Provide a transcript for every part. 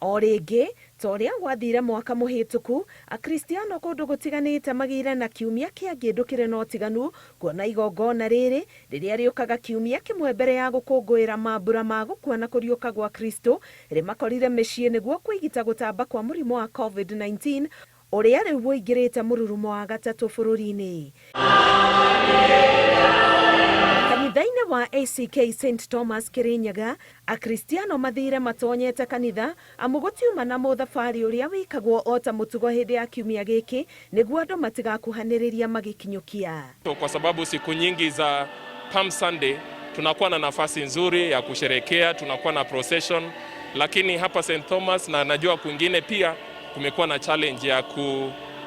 O rĩngĩ ta ũrĩa gwathire mwaka mũhĩtũku, akristiano kũndũ gũtiganĩte magĩire na kiumia kĩa ngĩndũkĩre na ũtiganu, kuona igongona rĩrĩ rĩrĩa rĩũkaga kiumia kĩmwe mbere ya gũkũngũĩra mambura ma gũkua na kũriũka gwa Kristo rĩmakorire mĩciĩ nĩguo kwĩgita gũtamba kwa mũrimũ wa COVID-19 ũrĩa rĩu ũingĩrĩte mũrurumo wa gatatũ bũrũri-inĩ. Kanitha-inĩ wa ACK St Thomas Kirinyaga, akristiano mathire matonyete kanitha amu gũtiuma na mũthabarĩ ũrĩa wĩkagwo o ta mũtugo hĩndĩ ya kiumia gĩkĩ nĩguo andũ matigakuhanĩrĩria magĩkinyũkia. Kwa sababu siku nyingi za Palm Sunday tunakuwa na nafasi nzuri ya kusherekea, tunakuwa na procession, lakini hapa St Thomas na najua kwingine pia kumekuwa na challenge ya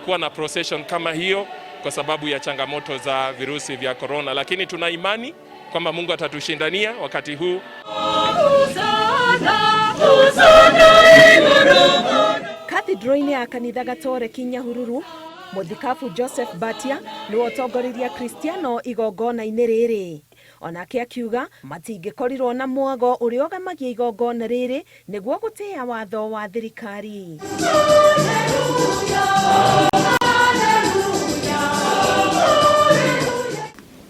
kuwa na procession kama hiyo kwa sababu ya changamoto za virusi vya corona, lakini tuna imani kwamba Mungu atatushindania wakati huu. Cathedral-inĩ ya kanitha gatore Kinyahururu, Mũthikabu Joseph Batia nĩwe ũtongoririe Kristiano igongona-inĩ rĩrĩ. Onake akiuga matingĩkorirwo na mwago ũrĩa ũgemagia igongona rĩrĩ nĩguo gũtĩĩa watho wa thirikari.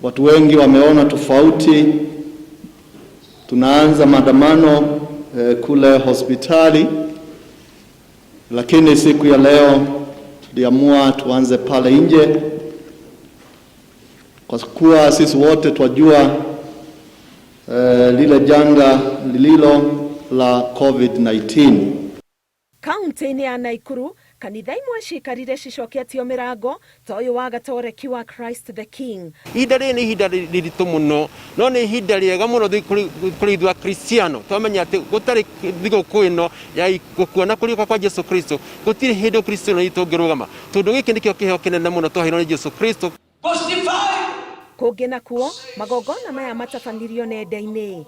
Watu wengi wameona tofauti. Tunaanza maandamano kule hospitali, lakini siku ya leo tuliamua tuanze pale nje kwa kuwa sisi wote twajua lile janga lililo la COVID-19. Kaunti-inĩ ya Naikuru, kanitha imwe cikarire cicoketio mĩrango ta ũyũ wa gatoreki wa Christ the King. Ihinda rĩrĩ nĩ ihinda rĩritũ mũno, no nĩ ihinda rĩega mũno kũrĩ ithuĩ akristiano. Twamenya atĩ gũtarĩ thigũkũ ĩno ya gũkua na kũriũka kwa Jesu Kristo, gũtirĩ hĩndĩ ũkristiano witũ ũngĩrũgama, tondũ gĩkĩ nĩkĩo kĩheo kĩnene mũno twaheirwo nĩ Jesu Kristo. Kũngĩ nakuo magongona maya matabanirio nenda-inĩ.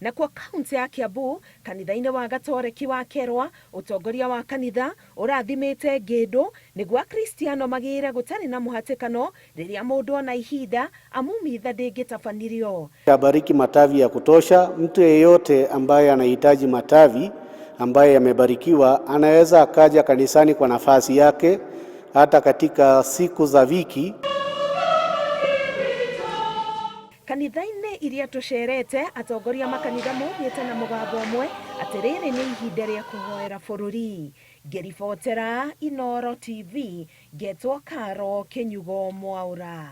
Nakuo kaunti ya Kiambu, kanitha-inĩ wa gatoreki wa Kerwa, ũtongoria wa kanitha ũrathimĩte ngĩndũ nĩguo akristiano magĩrĩre gũtarĩ na mũhatĩkano rĩrĩa mũndũ ona ihinda amu mitha ndĩngĩtabanirio. Tabariki matavi ya kutosha. Mtu yeyote ambaye anahitaji matavi ambaye yamebarikiwa anaweza akaja kanisani kwa nafasi yake hata katika siku za wiki. Kanitha-inĩ iria tũcerete atongoria makanitha maugĩte na mũgambo ũmwe atĩ rĩrĩ nĩ ihinda rĩa kũhoera bũrũri. Ngĩribotera Inooro TV, ngetwo Karo Kĩnyugo Mwaũra.